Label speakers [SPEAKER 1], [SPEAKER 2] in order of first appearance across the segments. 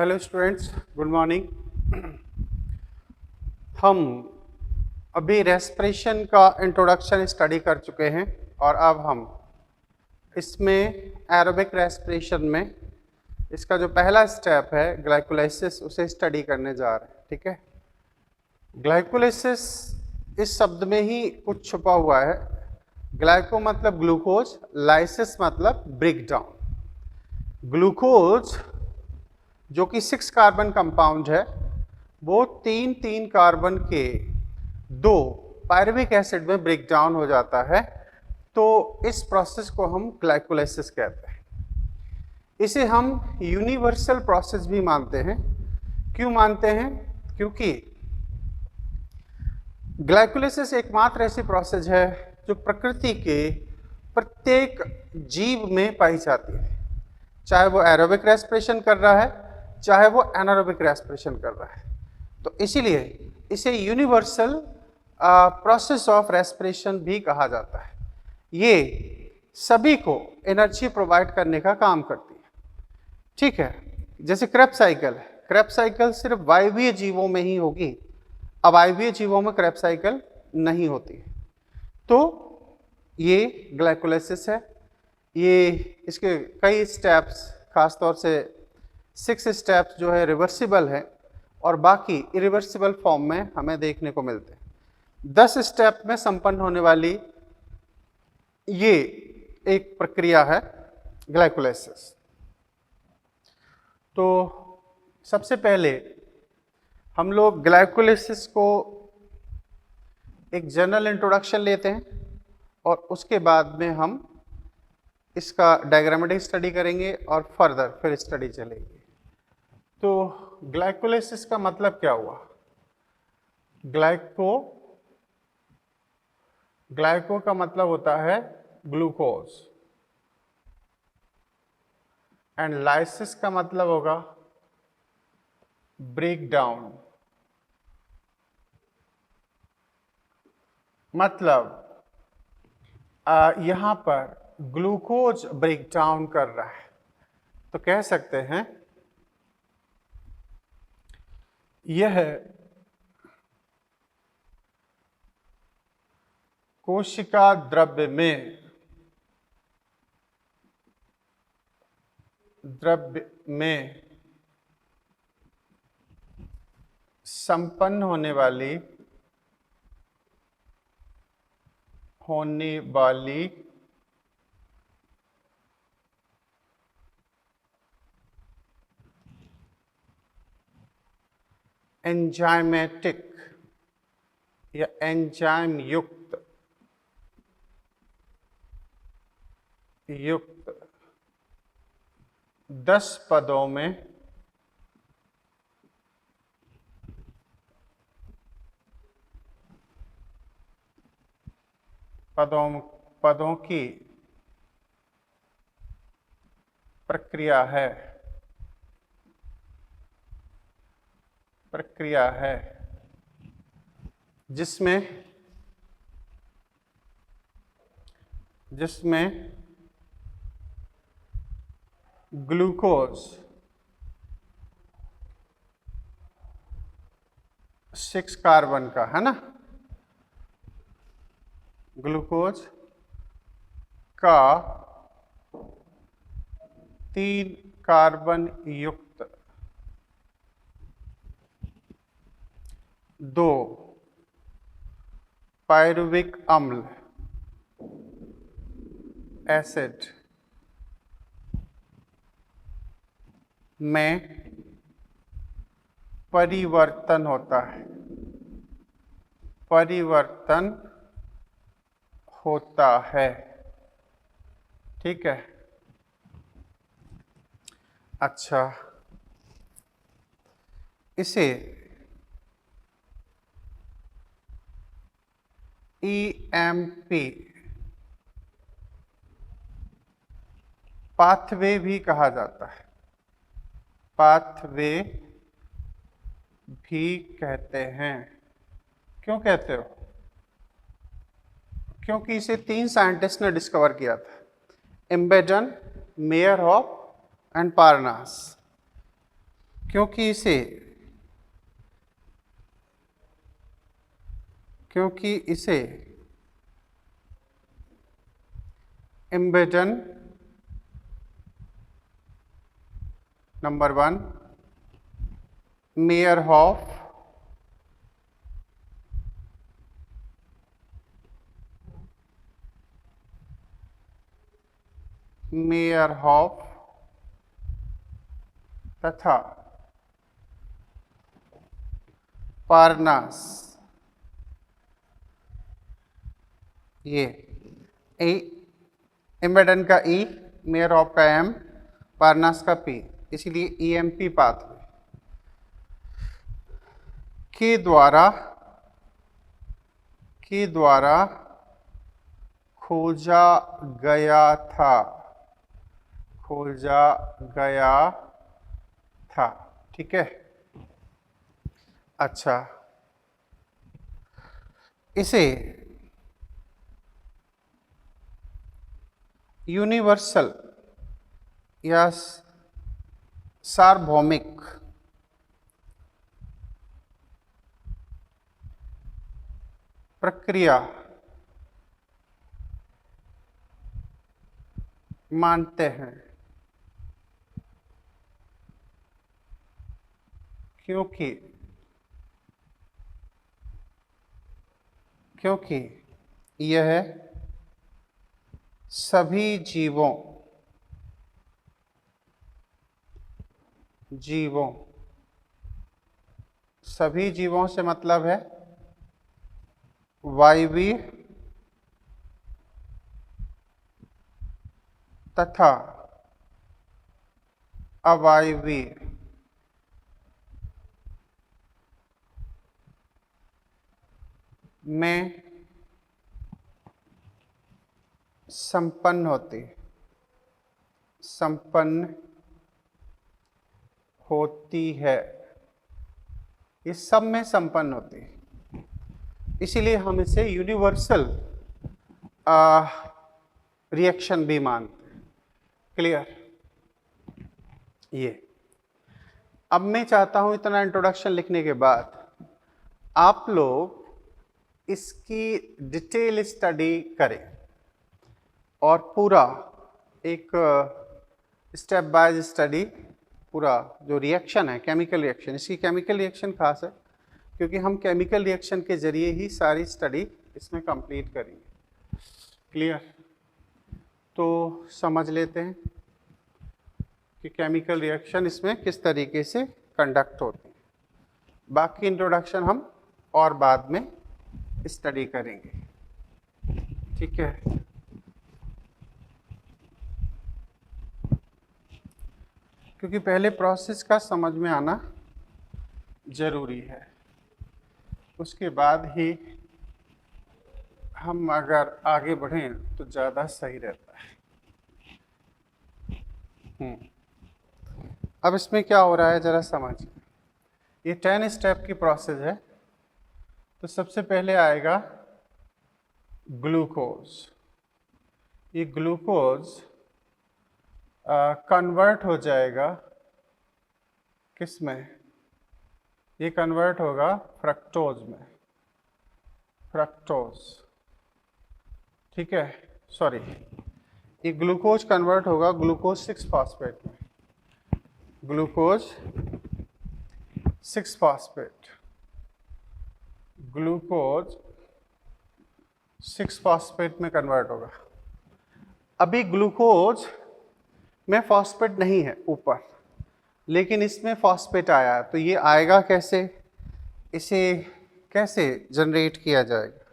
[SPEAKER 1] Hello students, good morning. हम अभी respiration का इंट्रोडक्शन स्टडी कर चुके हैं और अब हम इसमें एरोबिक रेस्पिरेशन में इसका जो पहला स्टेप है ग्लाइकोलाइसिस उसे स्टडी करने जा रहे हैं। ठीक है, ग्लाइकोलाइसिस इस शब्द में ही कुछ छुपा हुआ है। ग्लाइको मतलब ग्लूकोज, लाइसिस मतलब ब्रेक डाउन। ग्लूकोज जो कि 6 कार्बन कंपाउंड है वो 3 कार्बन के 2 पायरुविक एसिड में ब्रेक डाउन हो जाता है, तो इस प्रोसेस को हम ग्लाइकोलाइसिस कहते हैं। इसे हम यूनिवर्सल प्रोसेस भी मानते हैं। क्यों मानते हैं? क्योंकि ग्लाइकोलाइसिस एकमात्र ऐसी प्रोसेस है जो प्रकृति के प्रत्येक जीव में पाई जाती है, चाहे वो एरोबिक रेस्पिरेशन कर रहा है चाहे वो एनारोबिक रेस्पिरेशन कर रहा है। तो इसीलिए इसे यूनिवर्सल प्रोसेस ऑफ रेस्पिरेशन भी कहा जाता है। ये सभी को एनर्जी प्रोवाइड करने का काम करती है। ठीक है, जैसे क्रेब्स साइकिल है, क्रेब्स साइकिल सिर्फ वायवीय जीवों में ही होगी, अवायवीय जीवों में क्रेब्स साइकिल नहीं होती है। तो ये ग्लाइकोलाइसिस है। ये इसके कई स्टेप्स, खासतौर से 6 स्टेप्स जो है रिवर्सिबल है और बाकी इरिवर्सिबल फॉर्म में हमें देखने को मिलते हैं। 10 स्टेप में संपन्न होने वाली ये एक प्रक्रिया है ग्लाइकोलाइसिस। तो सबसे पहले हम लोग ग्लाइकोलाइसिस को एक जनरल इंट्रोडक्शन लेते हैं और उसके बाद में हम इसका डायग्रामेटिक स्टडी करेंगे और फर्दर फिर स्टडी चलेगी। तो ग्लाइकोलाइसिस का मतलब क्या हुआ? ग्लाइको का मतलब होता है ग्लूकोज एंड लाइसिस का मतलब होगा ब्रेक डाउन। मतलब यहां पर ग्लूकोज ब्रेक डाउन कर रहा है, तो कह सकते हैं यह कोशिका द्रव्य में संपन्न होने वाली एंजाइमेटिक या एंजाइम युक्त 10 पदों में पदों की प्रक्रिया है जिसमें ग्लूकोज 6 कार्बन का है ना, ग्लूकोज का 3 कार्बन युक्त 2 पायरुविक अम्ल एसिड में परिवर्तन होता है। ठीक है, अच्छा, इसे EMP पाथवे भी कहा जाता है, पाथवे भी कहते हैं। क्यों कहते हो? क्योंकि इसे 3 साइंटिस्ट ने डिस्कवर किया था, एम्बेडन, मेयरहॉफ एंड पारनास। क्योंकि इसे एम्बेडन नंबर 1 मेयरहोफ तथा पारनास, ये एम्बेडन का ई, मेयरहोफ का एम, पारनास का पी, इसलिए ईएमपी पाथवे के द्वारा खोजा गया था। ठीक है। अच्छा, इसे यूनिवर्सल या सार्वभौमिक प्रक्रिया मानते हैं, क्योंकि यह सभी जीवों से मतलब है वायवीय तथा अवायवीय में संपन्न होती है। इस सब में संपन्न होती है, इसीलिए हम इसे यूनिवर्सल रिएक्शन भी मानते हैं। क्लियर? ये अब मैं चाहता हूं इतना इंट्रोडक्शन लिखने के बाद आप लोग इसकी डिटेल स्टडी करें और पूरा एक स्टेप बाय स्टडी, पूरा जो रिएक्शन है केमिकल रिएक्शन, इसकी केमिकल रिएक्शन खास है क्योंकि हम केमिकल रिएक्शन के जरिए ही सारी स्टडी इसमें कंप्लीट करेंगे। क्लियर? तो समझ लेते हैं कि केमिकल रिएक्शन इसमें किस तरीके से कंडक्ट होती है। बाकी इंट्रोडक्शन हम और बाद में स्टडी करेंगे। ठीक है? क्योंकि पहले प्रोसेस का समझ में आना जरूरी है, उसके बाद ही हम अगर आगे बढ़ें तो ज़्यादा सही रहता है। अब इसमें क्या हो रहा है ज़रा समझिए। ये 10 स्टेप की प्रोसेस है। तो सबसे पहले आएगा ग्लूकोज। ये ग्लूकोज कन्वर्ट हो जाएगा किस में? ये कन्वर्ट होगा फ्रक्टोज में। फ्रक्टोज, ठीक है, सॉरी, ये ग्लूकोज कन्वर्ट होगा ग्लूकोज 6 फॉस्फेट में। ग्लूकोज 6 फॉस्फेट, ग्लूकोज 6 फॉस्फेट में कन्वर्ट होगा। अभी ग्लूकोज में फॉस्फेट नहीं है ऊपर, लेकिन इसमें फॉस्फेट आया है, तो ये आएगा कैसे? इसे कैसे जनरेट किया जाएगा?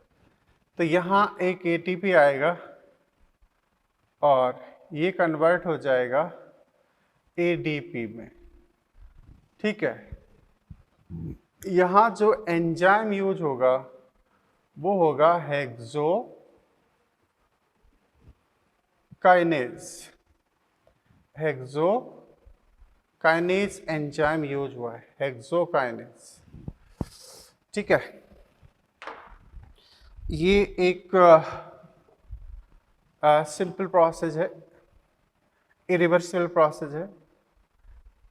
[SPEAKER 1] तो यहाँ एक एटीपी आएगा और ये कन्वर्ट हो जाएगा एडीपी में। ठीक है? यहाँ जो एंजाइम यूज होगा वो होगा हेक्सोकाइनेज एंजाइम यूज हुआ है, हेक्सोकाइनेज। ठीक है? ये एक सिंपल प्रोसेस है, इरिवर्सिबल प्रोसेस है।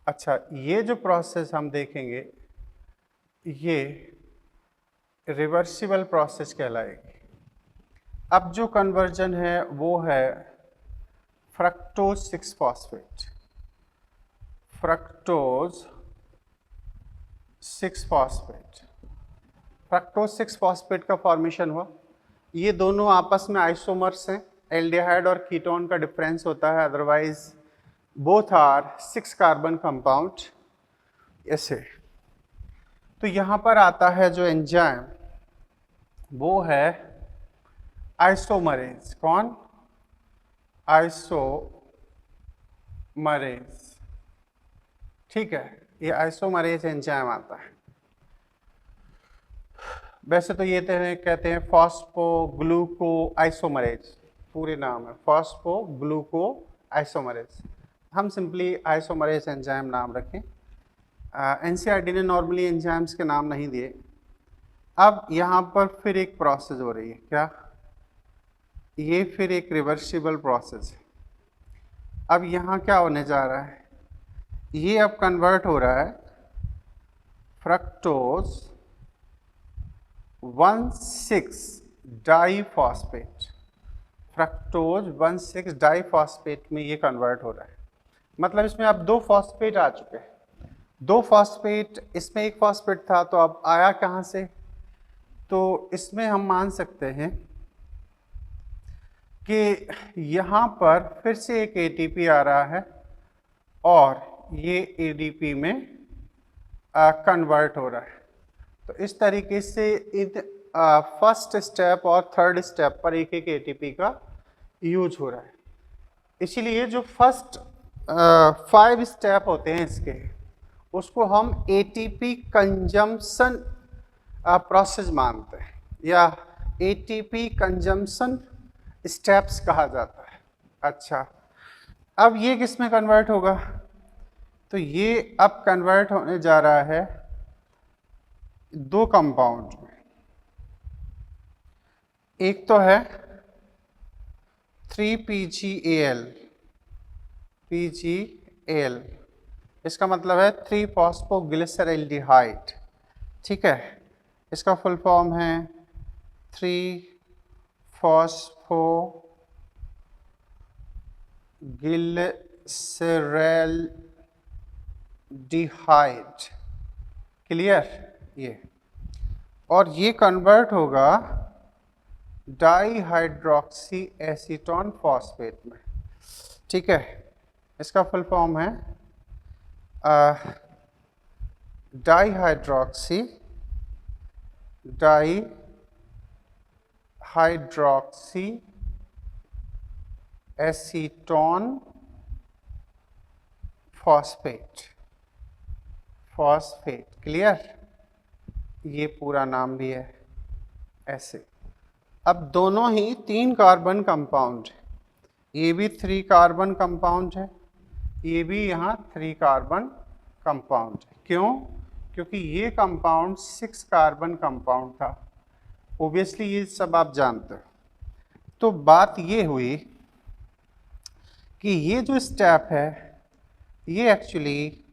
[SPEAKER 1] अच्छा, ये जो प्रोसेस हम देखेंगे ये रिवर्सिबल प्रोसेस कहलाएगी। अब जो कन्वर्जन है वो है fructose 6 phosphate, fructose 6 phosphate, fructose 6 phosphate का फॉर्मेशन हुआ। ये दोनों आपस में आइसोमर्स हैं, एल्डिहाइड और कीटोन का डिफरेंस होता है, otherwise both are 6 carbon compound. ऐसे तो यहाँ पर आता है जो एंजाइम वो है आइसोमरेज। कौन? आइसोमरेज। ठीक है, ये आइसोमरेज एंजाइम आता है। वैसे तो ये कहते हैं फॉस्फोग्लूको आइसोमरेज, पूरे नाम है फॉस्फोग्लूको आइसोमरेज। हम सिंपली आइसोमरेज एंजाइम नाम रखें। एनसीईआरटी ने नॉर्मली एंजाइम्स के नाम नहीं दिए। अब यहाँ पर फिर एक प्रोसेस हो रही है, क्या? ये फिर एक रिवर्सिबल प्रोसेस है। अब यहाँ क्या होने जा रहा है, ये अब कन्वर्ट हो रहा है फ्रक्टोज 1,6 डाइफॉस्फेट, फ्रक्टोज 1,6 डाइफॉस्फेट में ये कन्वर्ट हो रहा है। मतलब इसमें अब 2 फॉस्फेट आ चुके हैं। 2 फॉस्फेट, इसमें 1 फॉस्फेट था, तो अब आया कहाँ से? तो इसमें हम मान सकते हैं कि यहाँ पर फिर से एक एटीपी आ रहा है और ये एडीपी में कन्वर्ट हो रहा है। तो इस तरीके से इन फर्स्ट स्टेप और थर्ड स्टेप पर एक एक एटीपी का यूज हो रहा है। इसीलिए जो फर्स्ट 5 स्टेप होते हैं इसके, उसको हम एटीपी कंजम्पशन प्रोसेस मानते हैं या एटीपी कंजम्पशन स्टेप्स कहा जाता है। अच्छा, अब ये किस में कन्वर्ट होगा? तो ये अब कन्वर्ट होने जा रहा है 2 कंपाउंड में। एक तो है 3PgAl, PgAl, इसका मतलब है 3-फॉस्फोग्लिसरैल्डिहाइड। ठीक है, इसका फुल फॉर्म है 3-फॉस्फोग्लिसरैल्डिहाइड। क्लियर? ये और ये कन्वर्ट होगा डाईहाइड्रोक्सी एसीटोन फॉस्फेट में। ठीक है, इसका फुल फॉर्म है डाईहाइड्रोक्सी एसीटोन फॉस्फेट। क्लियर? ये पूरा नाम भी है ऐसे। अब दोनों ही 3 कार्बन कंपाउंड है, ये भी 3 कार्बन कंपाउंड है, ये भी यहाँ 3 कार्बन कंपाउंड है। क्यों? क्योंकि ये कंपाउंड 6 कार्बन कंपाउंड था। ओबियसली ये सब आप जानते हो। तो बात ये हुई कि ये जो स्टेप है ये एक्चुअली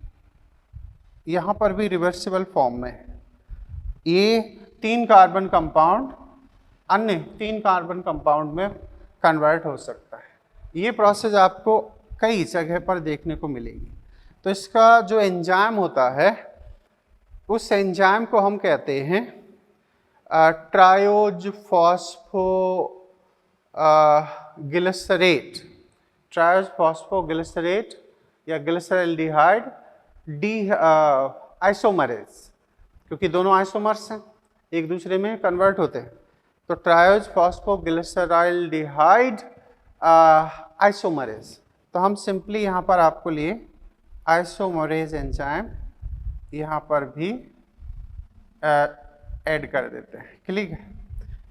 [SPEAKER 1] यहाँ पर भी रिवर्सिबल फॉर्म में है। ये 3 कार्बन कंपाउंड अन्य 3 कार्बन कंपाउंड में कन्वर्ट हो सकता है। ये प्रोसेस आपको कई जगह पर देखने को मिलेगी। तो इसका जो एंजाइम होता है उस एंजाइम को हम कहते हैं ट्रायोज फॉस्फोग्लिसरेट, ट्रायोज फॉस्फोग्लिसरेट या ग्लिसरैल्डिहाइड डी आइसोमरेज, क्योंकि दोनों आइसोमर्स हैं, एक दूसरे में कन्वर्ट होते हैं। तो ट्रायोज फॉस्फोग्लिसरैल्डिहाइड आइसोमरेज। तो हम सिंपली यहाँ पर आपको लिए आइसोमरेज एंजाइम यहाँ पर भी ऐड कर देते हैं। क्लियर है?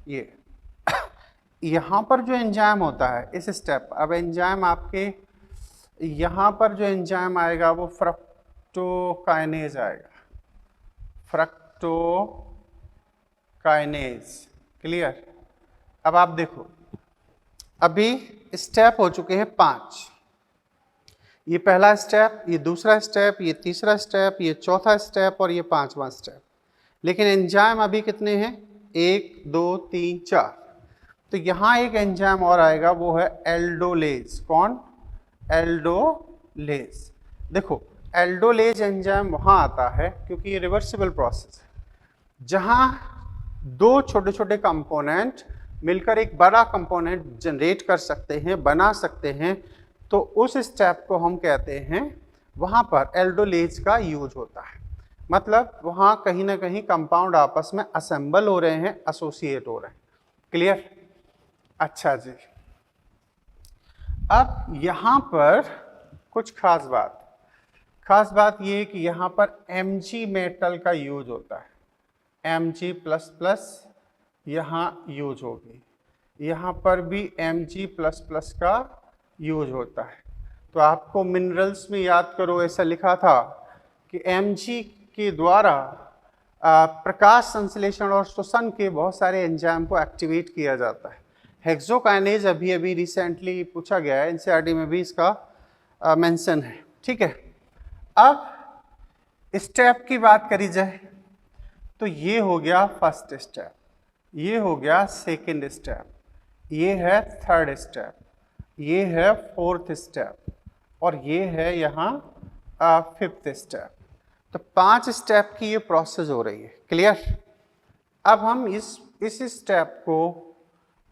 [SPEAKER 1] ये यहाँ पर जो एंजाइम होता है इस स्टेप, अब एंजाइम आपके यहाँ पर जो एंजाइम आएगा वो फ्रक्टोकाइनेज आएगा, फ्रक्टोकाइनेज। क्लियर? अब आप देखो, अभी स्टेप हो चुके हैं 5। ये पहला स्टेप, ये दूसरा स्टेप, ये तीसरा स्टेप, ये चौथा स्टेप और ये पांचवा स्टेप। लेकिन एंजाइम अभी कितने हैं? 1 2 3 4। तो यहाँ एक एंजाइम और आएगा, वो है एल्डोलेज। कौन? एल्डोलेज। देखो एल्डोलेज एंजाइम वहाँ आता है क्योंकि ये रिवर्सिबल प्रोसेस है, जहाँ दो छोटे छोटे कंपोनेंट मिलकर एक बड़ा कंपोनेंट जनरेट कर सकते हैं, बना सकते हैं। तो उस स्टेप को हम कहते हैं, वहाँ पर एल्डोलेज का यूज होता है। मतलब वहाँ कहीं ना कहीं कंपाउंड आपस में असेंबल हो रहे हैं, एसोसिएट हो रहे हैं। क्लियर? अच्छा जी, अब यहाँ पर कुछ खास बात ये है कि यहाँ पर Mg मेटल का यूज होता है। Mg++ यहाँ यूज होगी, यहाँ पर भी Mg++ का यूज होता है। तो आपको मिनरल्स में याद करो ऐसा लिखा था कि Mg के द्वारा प्रकाश संश्लेषण और श्वसन के बहुत सारे एंजाइम को एक्टिवेट किया जाता है। हेक्सोकाइनेज अभी रिसेंटली पूछा गया है, एनसीईआरटी में भी इसका मेंशन है। ठीक है, अब स्टेप की बात करी जाए तो ये हो गया फर्स्ट स्टेप, ये हो गया सेकंड स्टेप, ये है थर्ड स्टेप, ये है फोर्थ स्टेप और ये है यहाँ फिफ्थ स्टेप। तो 5 स्टेप की ये प्रोसेस हो रही है। क्लियर? अब हम इस स्टेप को,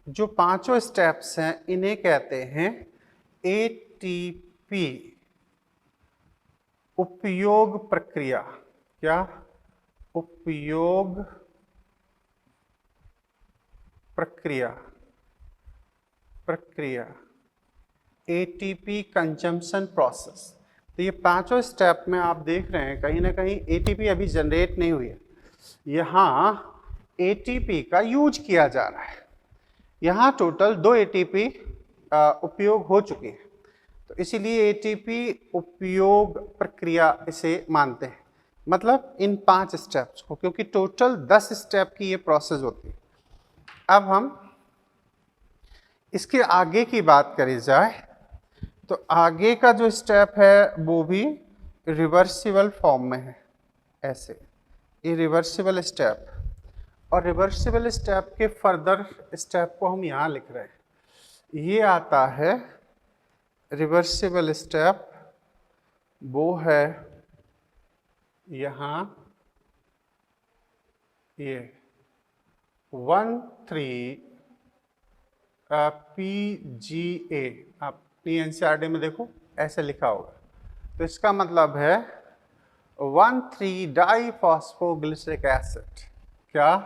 [SPEAKER 1] जो पांचों स्टेप्स हैं, इन्हें कहते हैं एटीपी उपयोग प्रक्रिया। क्या? उपयोग प्रक्रिया एटीपी कंजम्पशन प्रोसेस। तो ये पांचों स्टेप में आप देख रहे हैं कहीं ना कहीं एटीपी अभी जनरेट नहीं हुई है, यहाँ एटीपी का यूज किया जा रहा है। यहाँ टोटल 2 एटीपी उपयोग हो चुकी है, तो इसीलिए एटीपी उपयोग प्रक्रिया इसे मानते हैं। मतलब इन 5 स्टेप्स को, क्योंकि टोटल 10 स्टेप की ये प्रोसेस होती है। अब हम इसके आगे की बात करी जाए तो आगे का जो स्टेप है वो भी रिवर्सिबल फॉर्म में है। ऐसे ये रिवर्सिबल स्टेप, और रिवर्सिबल स्टेप के फर्दर स्टेप को हम यहाँ लिख रहे हैं। ये आता है रिवर्सिबल स्टेप, वो है यहाँ ये 13 PGA। आप एनसीईआरटी में देखो ऐसे लिखा होगा, तो इसका मतलब है 13 डाइफॉस्फोग्लिसरिक एसिड। क्या?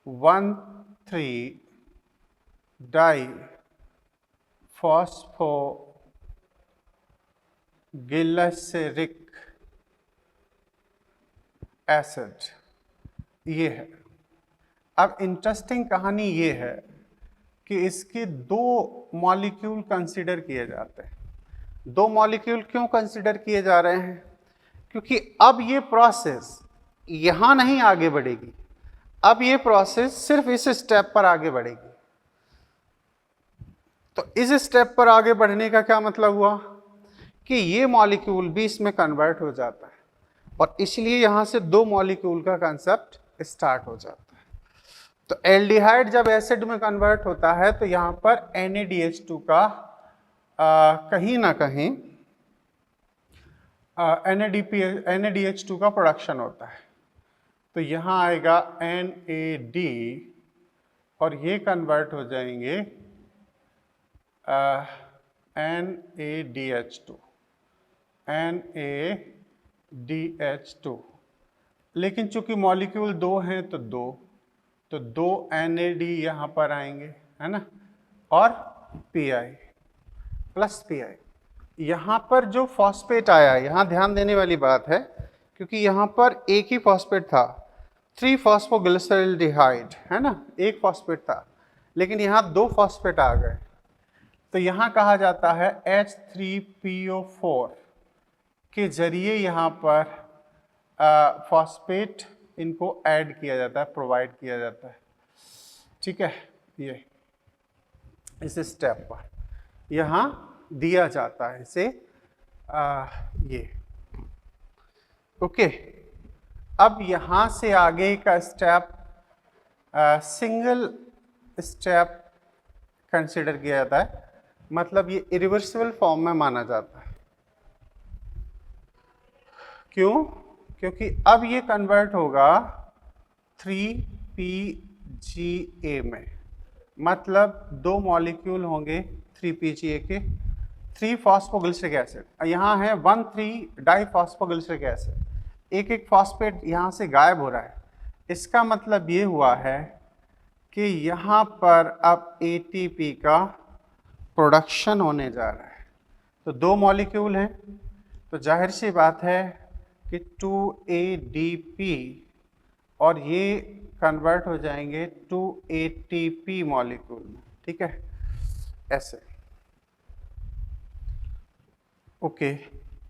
[SPEAKER 1] 13 डाइफॉस्फोग्लिसरिक एसिड ये है। अब इंटरेस्टिंग कहानी ये है कि इसके 2 मॉलिक्यूल कंसीडर किए जाते हैं। 2 मॉलिक्यूल क्यों कंसीडर किए जा रहे हैं? क्योंकि अब ये प्रोसेस यहाँ नहीं आगे बढ़ेगी, अब ये प्रोसेस सिर्फ इस स्टेप पर आगे बढ़ेगी। तो इस स्टेप पर आगे बढ़ने का क्या मतलब हुआ कि ये मॉलिक्यूल भी इसमें कन्वर्ट हो जाता है, और इसलिए यहाँ से 2 मॉलिक्यूल का कंसेप्ट स्टार्ट हो जाता है। तो एल्डिहाइड जब एसिड में कन्वर्ट होता है तो यहाँ पर NADH2 का कहीं ना कहीं NADH2 का प्रोडक्शन होता है। तो यहाँ आएगा NAD और ये कन्वर्ट हो जाएंगे NADH2। लेकिन चूंकि मॉलिक्यूल 2 हैं तो 2 NAD यहाँ पर आएंगे, है ना, और Pi प्लस Pi। यहाँ पर जो फॉस्फेट आया, यहाँ ध्यान देने वाली बात है, क्योंकि यहाँ पर एक ही फॉस्फेट था, 3-फॉस्फोग्लिसरल्डिहाइड, है ना, एक फॉस्फेट था, लेकिन यहाँ 2 फॉस्फेट आ गए। तो यहाँ कहा जाता है H3PO4 के जरिए यहाँ पर फॉस्फेट इनको ऐड किया जाता है, प्रोवाइड किया जाता है। ठीक है, ये इस स्टेप पर यहाँ दिया जाता है इसे ये ओके। अब यहाँ से आगे का स्टेप सिंगल स्टेप कंसिडर किया जाता है, मतलब ये इरिवर्सिबल फॉर्म में माना जाता है। क्यों? क्योंकि अब ये कन्वर्ट होगा 3PGA में, मतलब दो मॉलिक्यूल होंगे 3PGA के, 3 फॉस्फोग्लिसरिक एसिड, यहाँ है 1,3 डाइफॉस्फोग्लिसरिक एसिड, एक एक फॉस्फेट यहाँ से गायब हो रहा है। इसका मतलब ये हुआ है कि यहाँ पर अब ATP का प्रोडक्शन होने जा रहा है। तो दो मॉलिक्यूल हैं, तो जाहिर सी बात है कि 2ADP और ये कन्वर्ट हो जाएंगे 2ATP मॉलिक्यूल में, ठीक है, ऐसे। ओके,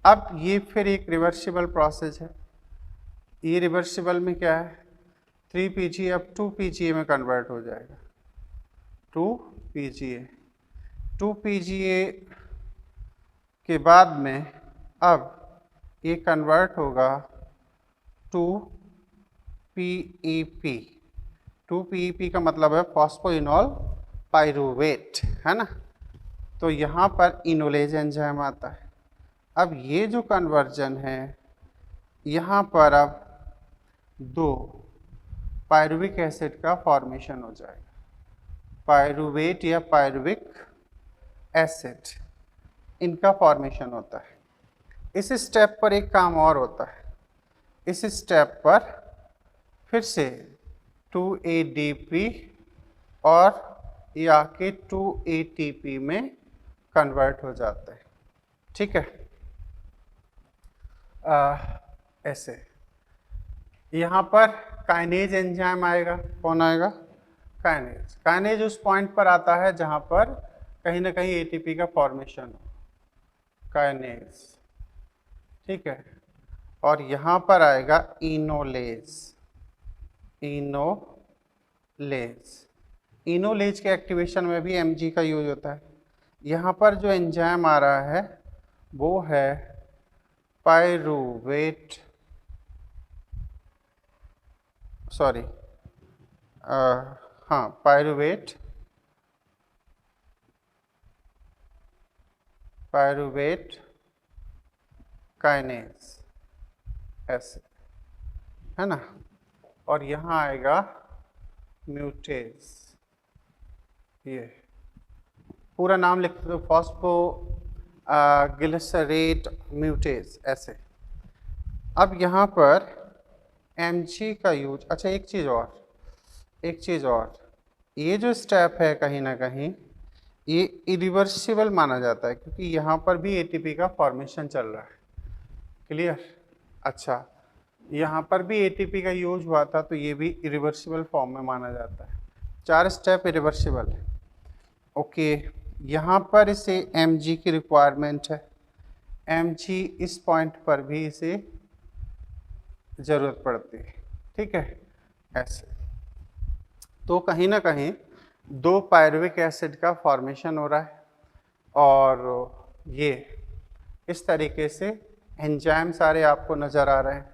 [SPEAKER 1] अब ये फिर एक रिवर्सिबल प्रोसेस है। ये रिवर्सिबल में क्या है, 3PGA अब 2PGA में कन्वर्ट हो जाएगा, 2PGA के बाद में अब ये कन्वर्ट होगा 2PEP। 2PEP का मतलब है फॉस्फोइनोल पाइरूवेट, है ना। तो यहाँ पर इनोलेज एंजाइम आता है। अब ये जो कन्वर्जन है, यहाँ पर अब दो पायरुविक एसिड का फॉर्मेशन हो जाएगा, पायरुवेट या पायरुविक एसिड, इनका फॉर्मेशन होता है। इस स्टेप पर एक काम और होता है, इस स्टेप पर फिर से 2ADP और ये आके 2ATP में कन्वर्ट हो जाता है, ठीक है। ऐसे यहाँ पर काइनेज एंजाइम आएगा, कौन आएगा, काइनेज। काइनेज उस पॉइंट पर आता है जहाँ पर कहीं ना कहीं ATP का फॉर्मेशन हो, काइनेज, ठीक है। और यहाँ पर आएगा इनोलेज। इनोलेज के एक्टिवेशन में भी Mg का यूज होता है। यहाँ पर जो एंजाइम आ रहा है वो है पायरुवेट, सॉरी हाँ, पायरुवेट काइनेज, ऐसे, है ना। और यहाँ आएगा म्यूटेज, ये पूरा नाम लिख दो, फॉस्फो ग्लिसरेट म्यूटेज, ऐसे। अब यहाँ पर Mg का यूज, अच्छा एक चीज़ और, ये जो स्टेप है कहीं ना कहीं ये इरिवर्सिबल माना जाता है, क्योंकि यहाँ पर भी ATP का फॉर्मेशन चल रहा है, क्लियर। अच्छा, यहाँ पर भी ATP का यूज हुआ था, तो ये भी इरिवर्सिबल फॉर्म में माना जाता है। 4 स्टेप इरिवर्सिबल है, ओके। यहाँ पर इसे Mg की रिक्वायरमेंट है, Mg इस पॉइंट पर भी इसे ज़रूरत पड़ती है, ठीक है, ऐसे। तो कहीं ना कहीं दो पायरुविक एसिड का फॉर्मेशन हो रहा है, और ये इस तरीके से एंजाइम सारे आपको नज़र आ रहे हैं,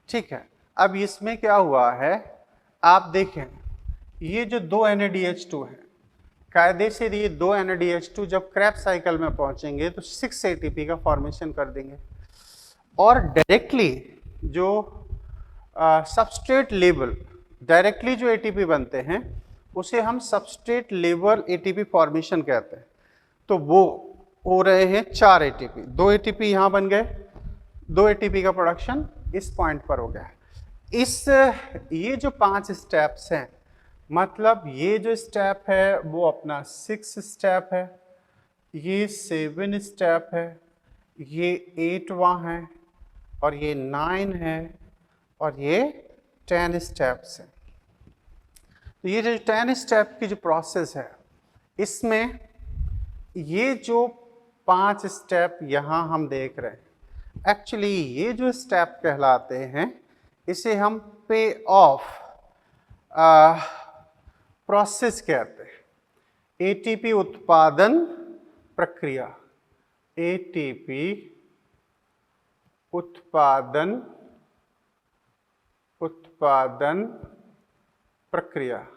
[SPEAKER 1] ठीक है। अब इसमें क्या हुआ है, आप देखें, ये जो दो NADH2 है, कायदे से ये दो NADH2 जब क्रैब्स साइकिल में पहुंचेंगे तो 6 ATP का फॉर्मेशन कर देंगे, और डायरेक्टली जो सबस्ट्रेट लेवल डायरेक्टली जो ATP बनते हैं उसे हम सबस्ट्रेट लेवल ATP फॉर्मेशन कहते हैं। तो वो हो रहे हैं 4 ATP, 2 ATP यहाँ बन गए, 2 ATP का प्रोडक्शन इस पॉइंट पर हो गया है। ये जो 5 स्टेप्स हैं, मतलब ये जो स्टेप है वो अपना 6 स्टेप है, ये 7 स्टेप है, ये 8वां है, और ये 9 है, और ये 10 स्टेप्स हैं। तो ये जो 10 स्टेप की जो प्रोसेस है, इसमें ये जो 5 स्टेप यहाँ हम देख रहे हैं, एक्चुअली ये जो स्टेप कहलाते हैं, इसे हम पे ऑफ प्रोसेस कहते हैं। ATP उत्पादन प्रक्रिया, ATP उत्पादन प्रक्रिया,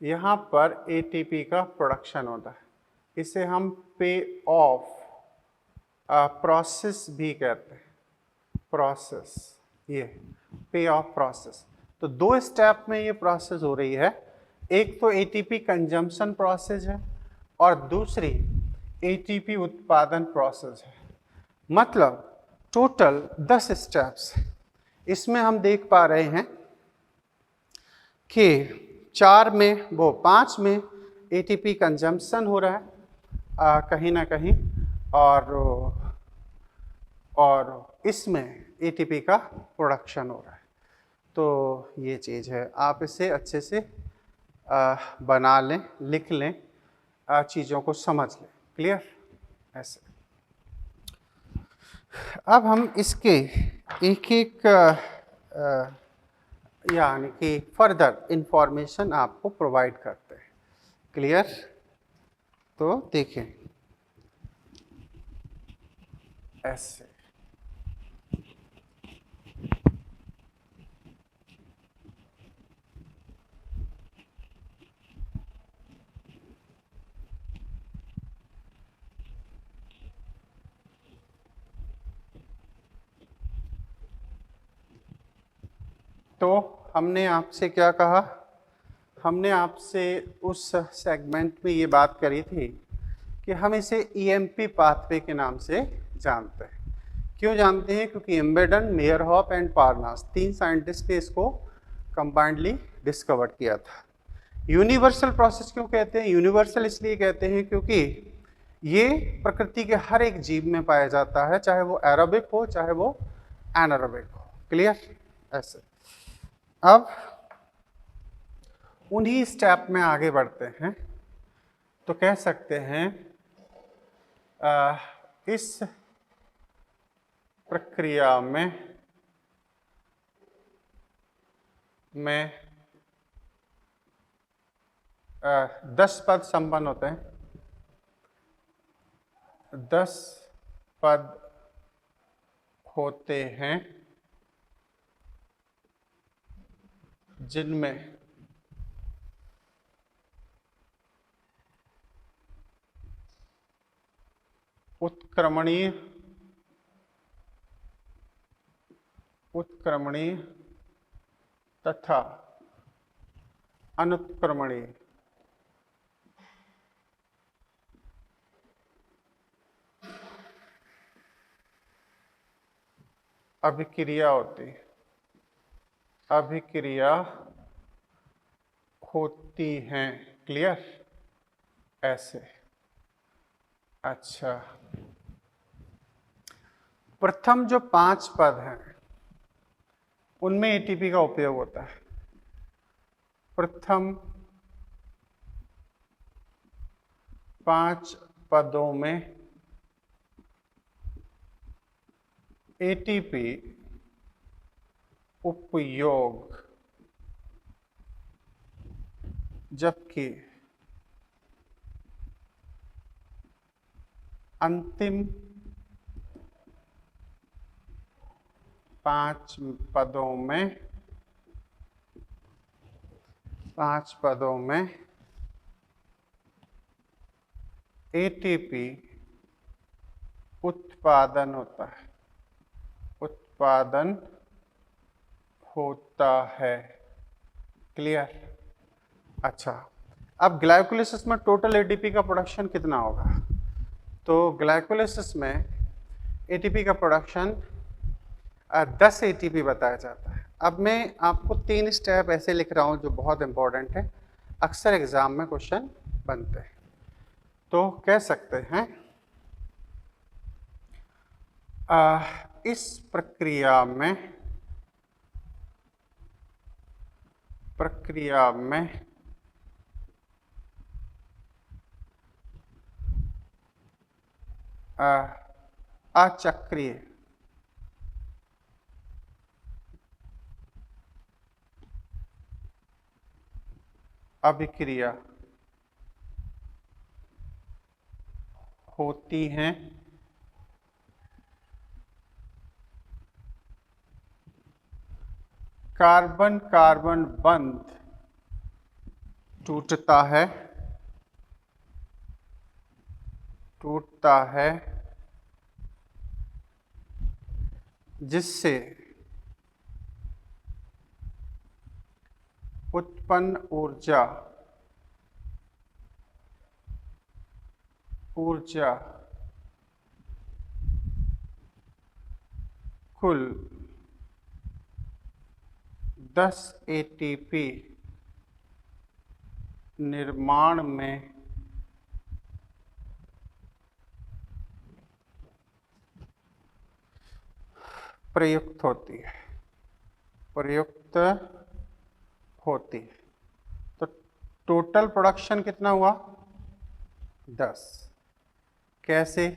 [SPEAKER 1] यहाँ पर एटीपी का प्रोडक्शन होता है। इसे हम पे ऑफ प्रोसेस भी कहते हैं, प्रोसेस, ये पे ऑफ प्रोसेस। तो दो स्टेप में ये प्रोसेस हो रही है, एक तो एटीपी कंजम्पशन प्रोसेस है और दूसरी एटीपी उत्पादन प्रोसेस है। मतलब टोटल 10 स्टेप्स। इसमें हम देख पा रहे हैं कि 5 में एटीपी कंजम्पशन हो रहा है कहीं ना कहीं, और इसमें एटीपी का प्रोडक्शन हो रहा है। तो ये चीज़ है, आप इसे अच्छे से बना लें, लिख लें, चीज़ों को समझ लें। क्लियर? ऐसे अब हम इसके एक एक यानी कि फर्दर इंफॉर्मेशन आपको प्रोवाइड करते हैं। क्लियर? तो देखें ऐसे, तो हमने आपसे क्या कहा? हमने आपसे उस सेगमेंट में ये बात करी थी कि हम इसे ईएमपी पाथवे के नाम से जानते हैं। क्यों जानते हैं? क्योंकि एम्बेडन, मेयरहॉफ एंड पारनास, 3 साइंटिस्ट ने इसको कंबाइंडली डिस्कवर किया था। यूनिवर्सल प्रोसेस क्यों कहते हैं? यूनिवर्सल इसलिए कहते हैं क्योंकि ये प्रकृति के हर एक जीव में पाया जाता है, चाहे वो एरोबिक हो चाहे वो एनारोबिक हो। क्लियर? ऐसे अब उन्हीं स्टेप में आगे बढ़ते हैं, तो कह सकते हैं इस प्रक्रिया में 10 पद संपन्न होते हैं। 10 पद होते हैं जिनमें उत्क्रमणीय तथा अनुत्क्रमणीय अभिक्रिया होती हैं। क्लियर? ऐसे। अच्छा, प्रथम जो 5 पद हैं उनमें एटीपी का उपयोग होता है। प्रथम 5 पदों में एटीपी उपयोग, जबकि अंतिम 5 पदों में एटीपी उत्पादन होता है। क्लियर? अच्छा, अब ग्लाइकोलाइसिस में टोटल एटीपी का प्रोडक्शन कितना होगा? तो ग्लाइकोलाइसिस में एटीपी का प्रोडक्शन 10 एटीपी बताया जाता है। अब मैं आपको 3 स्टेप ऐसे लिख रहा हूं जो बहुत इंपॉर्टेंट है, अक्सर एग्जाम में क्वेश्चन बनते हैं। तो कह सकते हैं इस प्रक्रिया में अचक्रीय अभिक्रिया होती हैं कार्बन कार्बन बंध टूटता है जिससे उत्पन्न ऊर्जा कुल 10 एटीपी निर्माण में प्रयुक्त होती है। तो टोटल प्रोडक्शन कितना हुआ? 10। कैसे?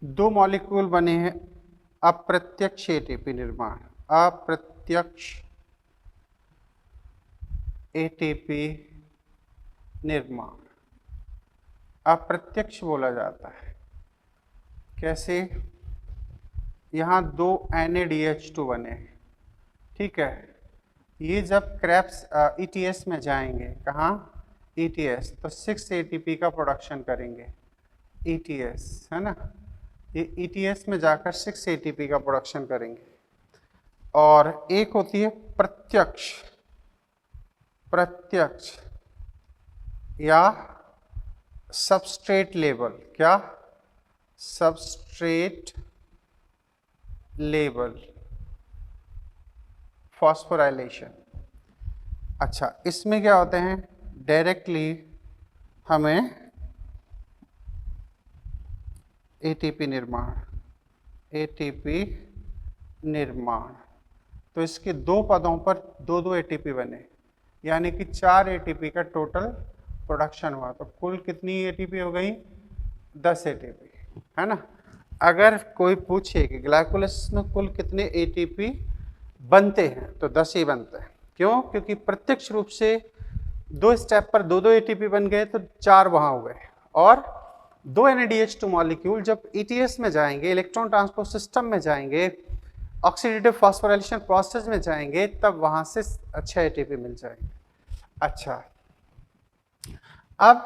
[SPEAKER 1] दो मॉलिक्यूल बने हैं, अप्रत्यक्ष एटीपी निर्माण, अप्रत्यक्ष एटीपी निर्माण, अप्रत्यक्ष बोला जाता है। कैसे? यहाँ दो NaDH2 बने हैं, ठीक है। ये जब क्रेब्स ETS में जाएंगे, कहाँ? ETS, तो 6 ATP का प्रोडक्शन करेंगे। ETS है ना, ये ETS में जाकर 6 ATP का प्रोडक्शन करेंगे। और एक होती है प्रत्यक्ष या सबस्ट्रेट लेवल, क्या? Substrate level phosphorylation. अच्छा, इसमें क्या होते हैं? डायरेक्टली हमें एटीपी निर्माण, तो इसके दो पदों पर दो एटीपी बने, यानी कि 4 एटीपी का टोटल प्रोडक्शन हुआ। तो कुल कितनी एटीपी हो गई? 10 एटीपी, है ना। अगर कोई पूछे कि ग्लाइकोलाइसिस में कुल कितने एटीपी बनते हैं, तो 10 ही बनते हैं। क्यों? क्योंकि प्रत्यक्ष रूप से 2 स्टेप पर दो एटीपी बन गए, तो 4 वहां हुए। और 2 NaDH2 मॉलिक्यूल जब ETS में जाएंगे, इलेक्ट्रॉन ट्रांसपोर्ट सिस्टम में जाएंगे, ऑक्सीडेटिव फॉस्फोराइलेशन प्रोसेस में जाएंगे, तब वहां से 6 एटीपी मिल जाएंगे। अच्छा, अब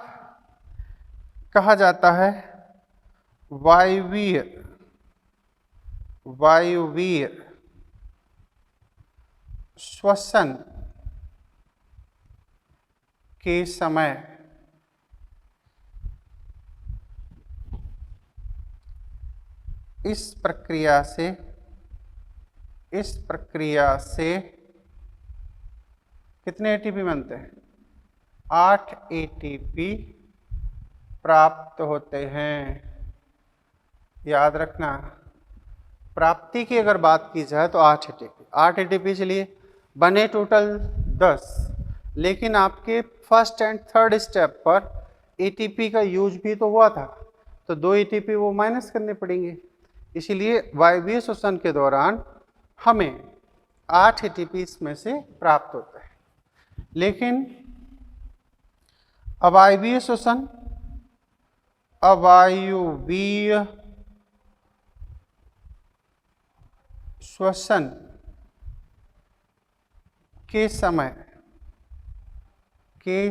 [SPEAKER 1] कहा जाता है वायवीय श्वसन के समय इस प्रक्रिया से कितने एटीपी बनते हैं? 8 एटीपी प्राप्त होते हैं। याद रखना, प्राप्ति की अगर बात की जाए तो 8 एटीपी चलिए बने टोटल 10, लेकिन आपके फर्स्ट एंड थर्ड स्टेप पर एटीपी का यूज भी तो हुआ था, तो 2 एटीपी वो माइनस करने पड़ेंगे। इसीलिए वायवीय श्वसन के दौरान हमें 8 एटीपी इसमें से प्राप्त होता है। लेकिन अवायवीय श्वसन, अवायवीय श्वसन के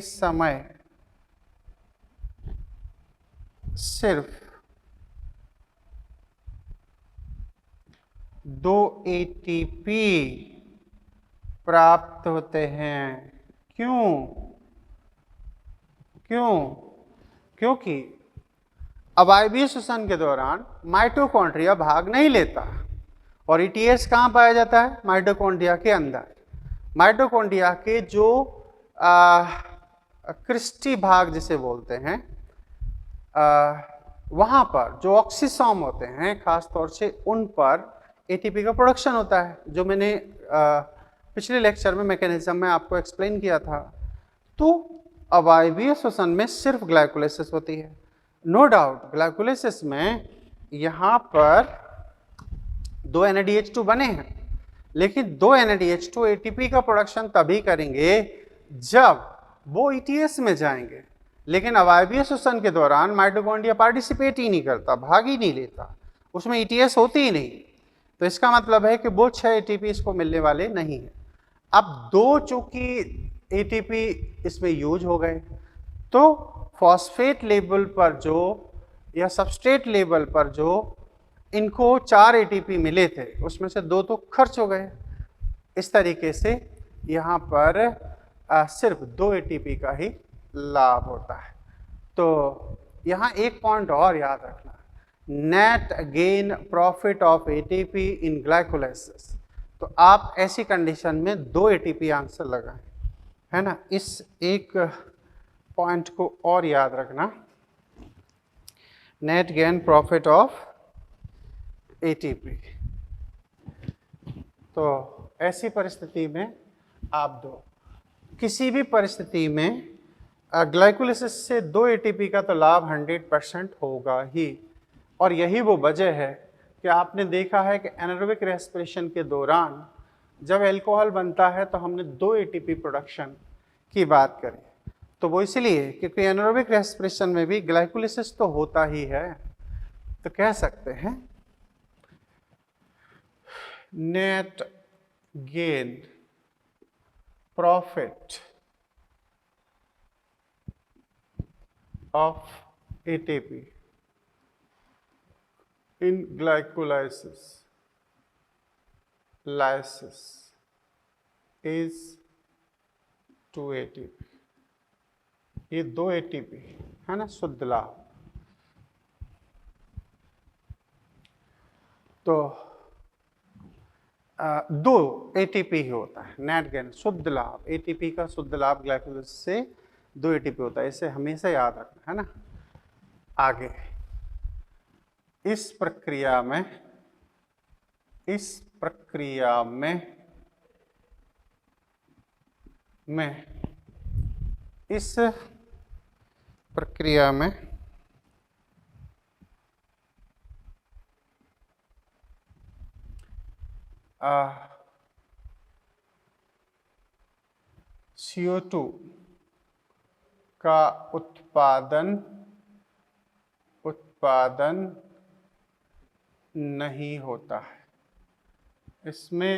[SPEAKER 1] समय सिर्फ 2 एटीपी प्राप्त होते हैं। क्योंकि अवायवीय श्वसन के दौरान माइटोकॉन्ड्रिया भाग नहीं लेता, और ETS कहाँ पाया जाता है? माइटोकॉन्ड्रिया के अंदर। माइटोकॉन्ड्रिया के जो क्रिस्टी भाग जिसे बोलते हैं, वहाँ पर जो ऑक्सीसोम होते हैं, खास तौर से उन पर एटीपी का प्रोडक्शन होता है, जो मैंने पिछले लेक्चर में मैकेनिज्म में आपको एक्सप्लेन किया था। तो अवायवीय श्वसन में सिर्फ ग्लाइकोलाइसिस होती है। नो डाउट ग्लाइकोलाइसिस में यहाँ पर 2 NaDH2 बने हैं, लेकिन 2 NaDH2 एटीपी का प्रोडक्शन तभी करेंगे जब वो ETS में जाएंगे। लेकिन अवायवीय श्वसन के दौरान माइटोकॉन्ड्रिया पार्टिसिपेट ही नहीं करता, भाग ही नहीं लेता, उसमें ETS होती ही नहीं। तो इसका मतलब है कि वो 6 एटीपी इसको मिलने वाले नहीं है। अब 2 चूंकि एटीपी इसमें यूज हो गए, तो फॉस्फेट लेवल पर जो या सबस्ट्रेट लेवल पर जो इनको 4 एटीपी मिले थे उसमें से 2 तो खर्च हो गए। इस तरीके से यहाँ पर सिर्फ 2 एटीपी का ही लाभ होता है। तो यहाँ एक पॉइंट और याद रखना, net gain profit of ATP in glycolysis. तो आप ऐसी कंडीशन में 2 एटीपी आंसर लगाएं, है ना। इस एक पॉइंट को और याद रखना, net gain profit of ATP. तो ऐसी परिस्थिति में आप दो, किसी भी परिस्थिति में ग्लाइकोलाइसिस से 2 एटीपी का तो लाभ 100% होगा ही। और यही वो वजह है कि आपने देखा है कि एनारोबिक रेस्पिरेशन के दौरान जब अल्कोहल बनता है तो हमने 2 एटीपी प्रोडक्शन की बात करी। तो वो इसलिए क्योंकि एनारोबिक रेस्पिरेशन में भी ग्लाइकोलाइसिस तो होता ही है। तो कह सकते हैं net gain profit of ATP in glycolysis is 2 ATP। ये 2 ATP है ना शुद्ध लाभ। तो 2 ATP ही होता है नेट गेन शुद्ध लाभ। ATP का शुद्ध लाभ ग्लाइकोलाइसिस से 2 ATP होता है, इसे हमेशा याद रखना, है ना। आगे इस प्रक्रिया में इस प्रक्रिया में CO2 का उत्पादन नहीं होता है। इसमें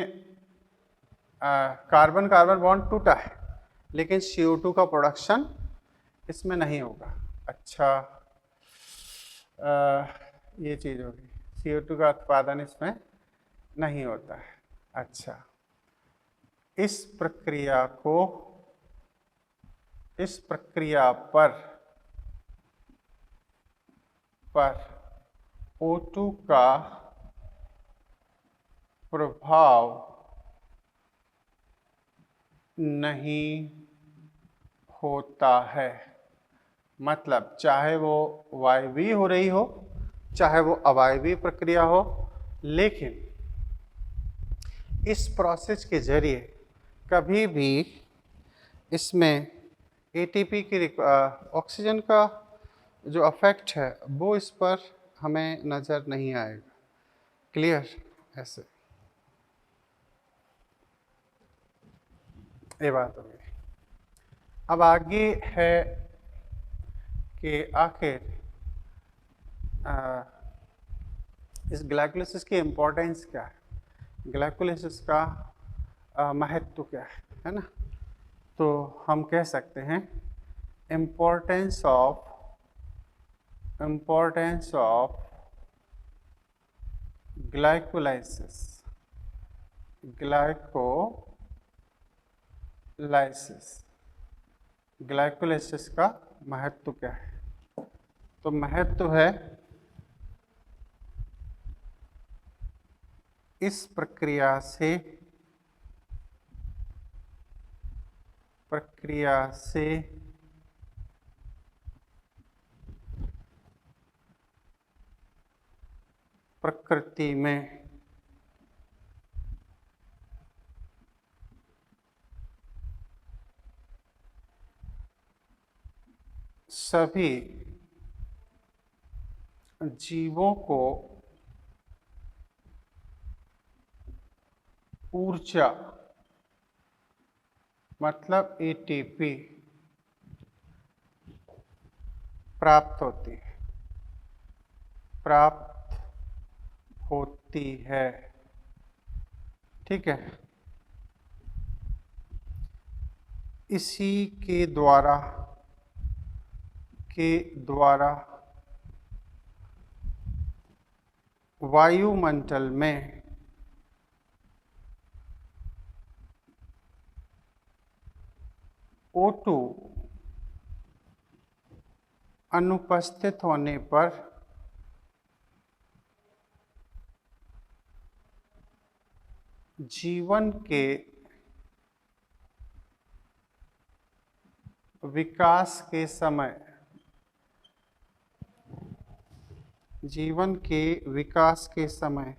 [SPEAKER 1] कार्बन कार्बन बॉन्ड टूटा है, लेकिन CO2 का प्रोडक्शन इसमें नहीं होगा। अच्छा, ये चीज़ होगी, CO2 का उत्पादन इसमें नहीं होता है। अच्छा, इस प्रक्रिया पर O2 का प्रभाव नहीं होता है। मतलब चाहे वो वायवीय हो रही हो, चाहे वो अवायवीय प्रक्रिया हो, लेकिन इस प्रोसेस के जरिए कभी भी इसमें एटीपी की ऑक्सीजन का जो इफेक्ट है वो इस पर हमें नज़र नहीं आएगा। क्लियर? ऐसे ये बात हो गई। अब आगे है कि आखिर इस ग्लाइकोलाइसिस की इम्पोर्टेंस क्या है, ग्लाइकोलाइसिस का महत्व क्या है ना। तो हम कह सकते हैं इम्पोर्टेंस ऑफ ग्लाइकोलाइसिस ग्लाइकोलाइसिस का महत्व क्या है। तो महत्व है इस प्रक्रिया से प्रकृति में सभी जीवों को ऊर्जा मतलब एटीपी प्राप्त होती है। ठीक है। इसी के द्वारा वायुमंडल में O2 अनुपस्थित होने पर जीवन के विकास के समय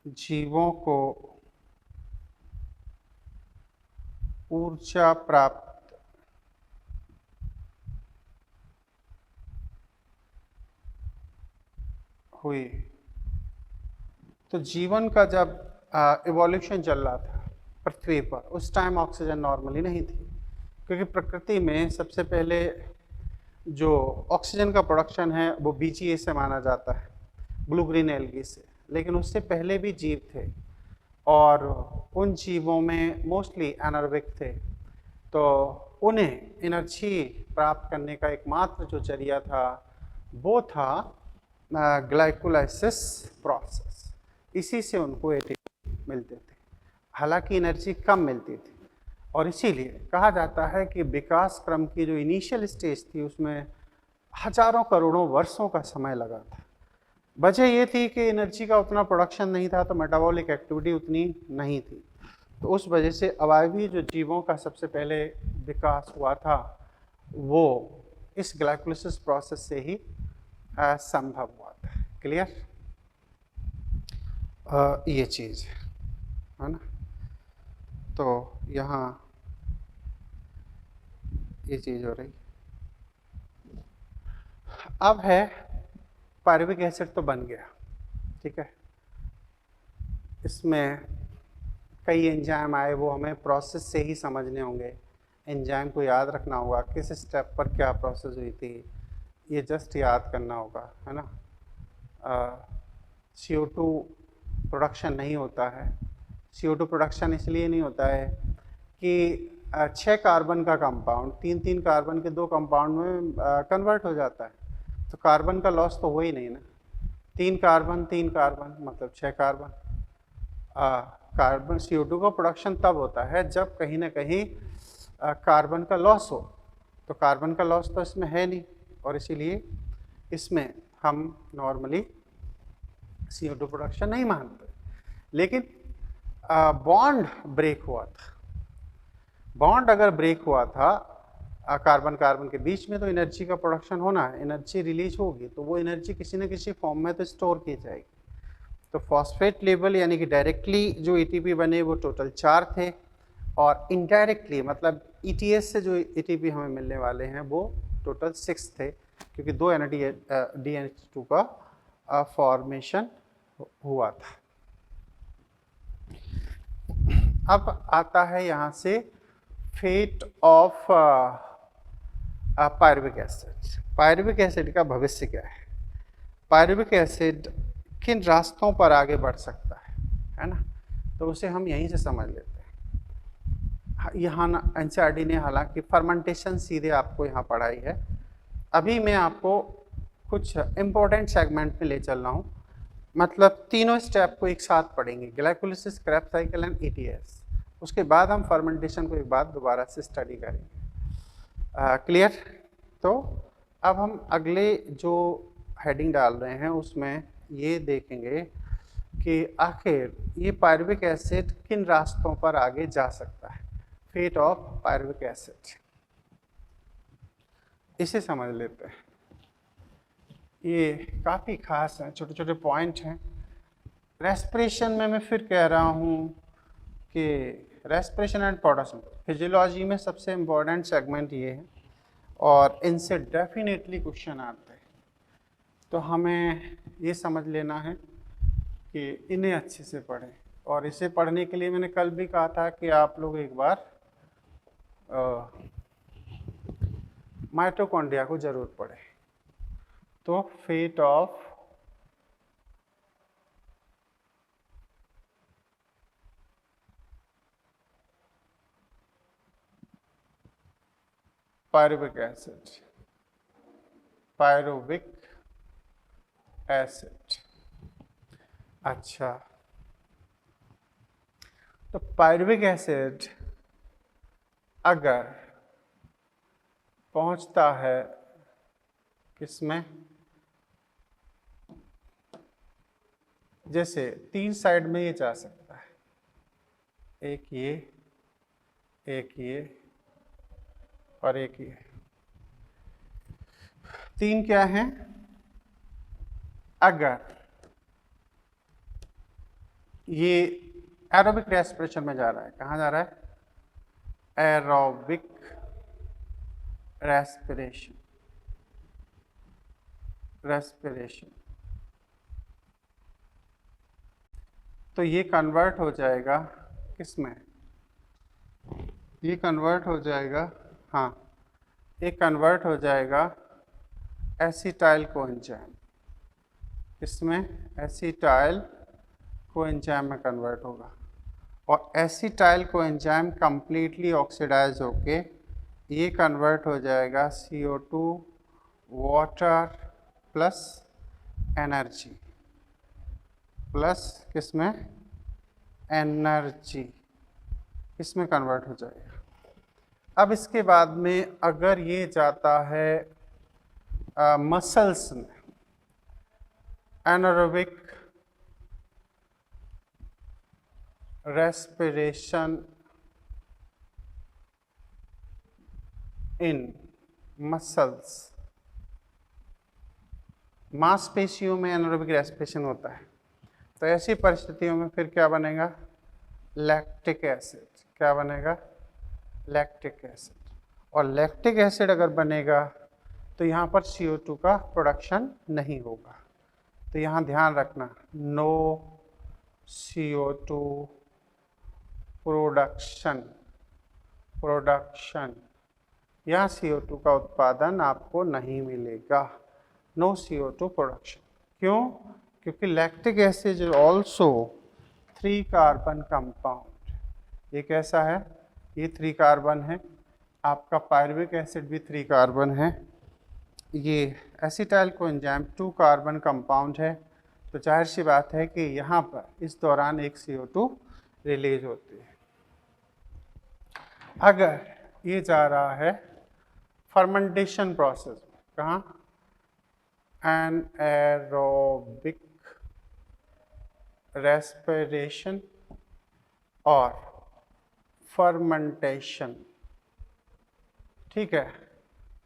[SPEAKER 1] जीवों को ऊर्जा प्राप्त हुई। तो जीवन का जब इवोल्यूशन चल रहा था पृथ्वी पर, उस टाइम ऑक्सीजन नॉर्मली नहीं थी, क्योंकि प्रकृति में सबसे पहले जो ऑक्सीजन का प्रोडक्शन है वो BGA से माना जाता है, ब्लू ग्रीन एल्गी से। लेकिन उससे पहले भी जीव थे और उन जीवों में मोस्टली एनारोबिक थे, तो उन्हें एनर्जी प्राप्त करने का एकमात्र जो जरिया था वो था ग्लाइकोलाइसिस प्रोसेस। इसी से उनको एटीपी मिलते थे, हालांकि एनर्जी कम मिलती थी। और इसीलिए कहा जाता है कि विकास क्रम की जो इनिशियल स्टेज थी उसमें हजारों करोड़ों वर्षों का समय लगा था। वजह ये थी कि एनर्जी का उतना प्रोडक्शन नहीं था, तो मेटाबॉलिक एक्टिविटी उतनी नहीं थी। तो उस वजह से अवायवीय जो जीवों का सबसे पहले विकास हुआ था वो इस ग्लाइकोलाइसिस प्रोसेस से ही संभव हुआ था। क्लियर? ये चीज़ है ना। तो यहाँ ये चीज़ हो रही। अब है पायरुविक एसिड तो बन गया, ठीक है। इसमें कई एंजाइम आए, वो हमें प्रोसेस से ही समझने होंगे। एंजाइम को याद रखना होगा, किस स्टेप पर क्या प्रोसेस हुई थी, ये जस्ट याद करना होगा, है ना। CO2 प्रोडक्शन नहीं होता है। CO2 प्रोडक्शन इसलिए नहीं होता है कि 6 कार्बन का कंपाउंड 3 कार्बन के 2 कंपाउंड में कन्वर्ट हो जाता है, तो कार्बन का लॉस तो हो ही नहीं ना। 3 कार्बन मतलब 6 कार्बन। कार्बन CO2 का प्रोडक्शन तब होता है जब कहीं ना कहीं कार्बन का लॉस हो, तो कार्बन का लॉस तो इसमें है नहीं, और इसीलिए इसमें हम नॉर्मली CO2 प्रोडक्शन नहीं मानते। लेकिन बॉन्ड ब्रेक हुआ था। बॉन्ड अगर ब्रेक हुआ था कार्बन कार्बन के बीच में, तो एनर्जी का प्रोडक्शन होना है, एनर्जी रिलीज होगी, तो वो एनर्जी किसी न किसी फॉर्म में तो स्टोर की जाएगी। तो फॉस्फेट लेवल यानी कि डायरेक्टली जो ATP बने वो टोटल 4 थे, और इनडायरेक्टली मतलब ETS से जो ATP हमें मिलने वाले हैं वो टोटल 6 थे, क्योंकि 2 NADH2 का फॉर्मेशन हुआ था। अब आता है यहाँ से fate of pyruvic acid. Pyruvic acid का भविष्य क्या है? पायरुविक एसिड किन रास्तों पर आगे बढ़ सकता है ना, तो उसे हम यहीं से समझ लेते हैं। यहाँ NCERT ने हालांकि फर्मेंटेशन सीधे आपको यहाँ पढ़ाई है। अभी मैं आपको कुछ इम्पोर्टेंट सेगमेंट में ले चल रहा हूँ, मतलब तीनों स्टेप को एक साथ पढ़ेंगे, glycolysis, Krebs cycle and ETS। उसके बाद हम फर्मेंटेशन को एक बार दोबारा से स्टडी करेंगे। क्लियर? तो अब हम अगले जो हेडिंग डाल रहे हैं उसमें ये देखेंगे कि आखिर ये पायरुविक एसिड किन रास्तों पर आगे जा सकता है। फेट ऑफ पायरुविक एसिड, इसे समझ लेते हैं। ये काफ़ी खास है, छोटे छोटे पॉइंट हैं। रेस्पिरेशन में मैं फिर कह रहा हूँ कि रेस्पिरेशन एंड पोटासियम फिजियोलॉजी में सबसे इम्पोर्टेंट सेगमेंट ये है, और इनसे डेफिनेटली क्वेश्चन आते हैं। तो हमें ये समझ लेना है कि इन्हें अच्छे से पढ़ें, और इसे पढ़ने के लिए मैंने कल भी कहा था कि आप लोग एक बार माइटोकॉन्ड्रिया को ज़रूर पढ़ें। तो fate of pyruvic acid, pyruvic acid. अच्छा, तो पायरुविक एसिड अगर पहुंचता है किसमें, जैसे 3 साइड में ये जा सकता है, एक ये, एक ये और एक ये। 3 क्या हैं? अगर ये एरोबिक रेस्पिरेशन में जा रहा है, कहाँ जा रहा है? एरोबिक रेस्पिरेशन, रेस्पिरेशन, तो ये कन्वर्ट हो जाएगा किसमें? ये कन्वर्ट हो जाएगा, हाँ, ये कन्वर्ट हो जाएगा एसिटाइल कोएंजाइम। इसमें एसिटाइल कोएंजाइम में कन्वर्ट होगा और एसिटाइल कोएंजाइम कंप्लीटली ऑक्सीडाइज होके ये कन्वर्ट हो जाएगा CO2 water plus energy, plus किसमें? एनर्जी, इसमें कन्वर्ट हो जाएगा। अब इसके बाद में अगर ये जाता है मसल्स में, एनारोबिक रेस्पिरेशन इन मसल्स, मांसपेशियों में एनारोबिक रेस्पिरेशन होता है, तो ऐसी परिस्थितियों में फिर क्या बनेगा? Lactic acid. क्या बनेगा? Lactic acid. और लैक्टिक एसिड अगर बनेगा तो यहाँ पर CO2 का प्रोडक्शन नहीं होगा। तो यहाँ ध्यान रखना, नो CO2 प्रोडक्शन, प्रोडक्शन, यहाँ CO2 का उत्पादन आपको नहीं मिलेगा। No CO2 production. क्यों? क्योंकि lactic acid is also 3 carbon compound. ये कैसा है? ये 3 कार्बन है। आपका पायरुविक एसिड भी 3 कार्बन है। ये एसिटाइल कोएंजाइम 2 कार्बन कंपाउंड है। तो जाहिर सी बात है कि यहाँ पर इस दौरान एक CO2 रिलीज होती है। अगर ये जा रहा है फर्मेंटेशन प्रोसेस में, कहाँ? एनारोबिक रेस्पिरेशन और फर्मेंटेशन, ठीक है।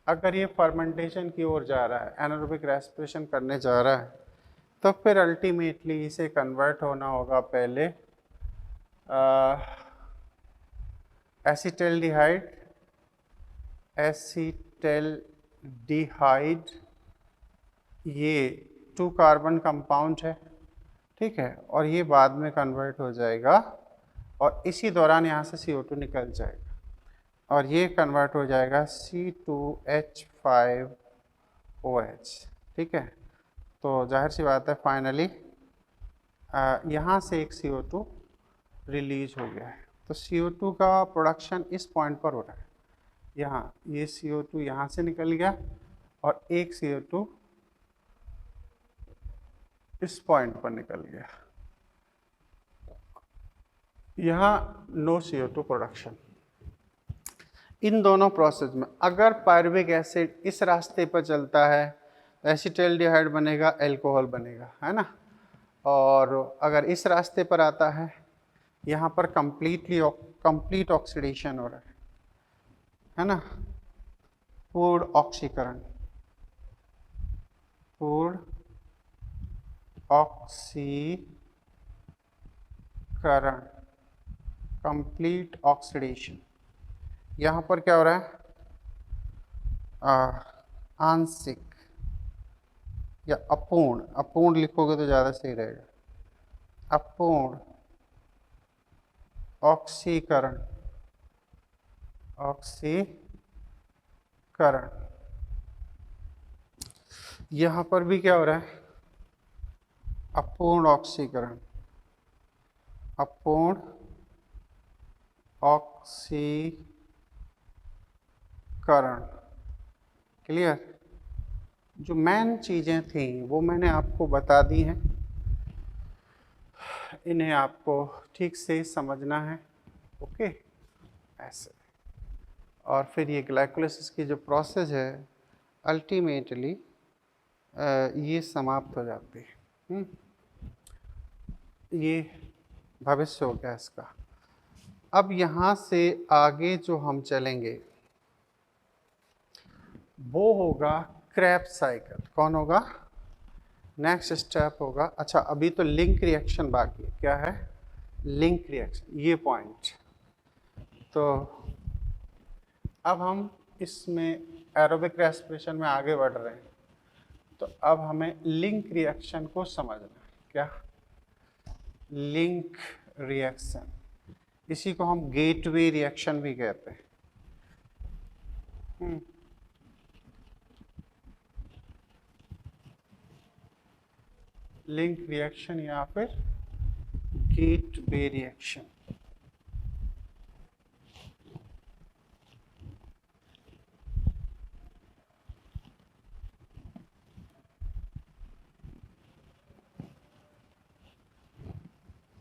[SPEAKER 1] अगर ये फर्मेंटेशन की ओर जा रहा है, एनारोबिक रेस्पिरेशन करने जा रहा है, तो फिर अल्टीमेटली इसे कन्वर्ट होना होगा पहले एसिटल्डिहाइड, एसिटल्डिहाइड ये 2 कार्बन कंपाउंड है, ठीक है, और ये बाद में कन्वर्ट हो जाएगा और इसी दौरान यहाँ से CO2 निकल जाएगा और ये कन्वर्ट हो जाएगा C2H5OH, ठीक है। तो जाहिर सी बात है फाइनली यहाँ से एक CO2 रिलीज हो गया है। तो CO2 का प्रोडक्शन इस पॉइंट पर हो रहा है, यहाँ ये CO2 यहाँ से निकल गया और एक CO2 इस पॉइंट पर निकल गया, यहाँ नो CO2 प्रोडक्शन। इन दोनों प्रोसेस में अगर पायरुविक एसिड इस रास्ते पर चलता है, एसिटल्डिहाइड बनेगा, अल्कोहल बनेगा, है ना। और अगर इस रास्ते पर आता है, यहाँ पर कंप्लीट ऑक्सीडेशन हो रहा है ना, पूर्ण ऑक्सीकरण, पूर्ण ऑक्सीकरण, कंप्लीट ऑक्सीडेशन। यहाँ पर क्या हो रहा है? आंशिक या अपूर्ण, अपूर्ण लिखोगे तो ज़्यादा सही रहेगा, अपूर्ण ऑक्सीकरण, ऑक्सीकरण। यहाँ पर भी क्या हो रहा है, अपूर्ण ऑक्सीकरण, अपूर्ण ऑक्सीकरण। क्लियर? जो मेन चीजें थी वो मैंने आपको बता दी हैं, इन्हें आपको ठीक से समझना है। ओके, ऐसे। और फिर ये ग्लाइकोलाइसिस की जो प्रोसेस है अल्टीमेटली ये समाप्त हो जाती है। ये भविष्य हो गया इसका। अब यहाँ से आगे जो हम चलेंगे वो होगा क्रेब्स साइकिल। कौन होगा? नेक्स्ट स्टेप होगा, अच्छा अभी तो लिंक रिएक्शन बाकी है। क्या है? लिंक रिएक्शन, ये पॉइंट। तो अब हम इसमें एरोबिक रेस्पिरेशन में आगे बढ़ रहे हैं, तो अब हमें लिंक रिएक्शन को समझना है। क्या? लिंक रिएक्शन, इसी को हम गेटवे रिएक्शन भी कहते हैं। लिंक रिएक्शन या फिर गेटवे रिएक्शन।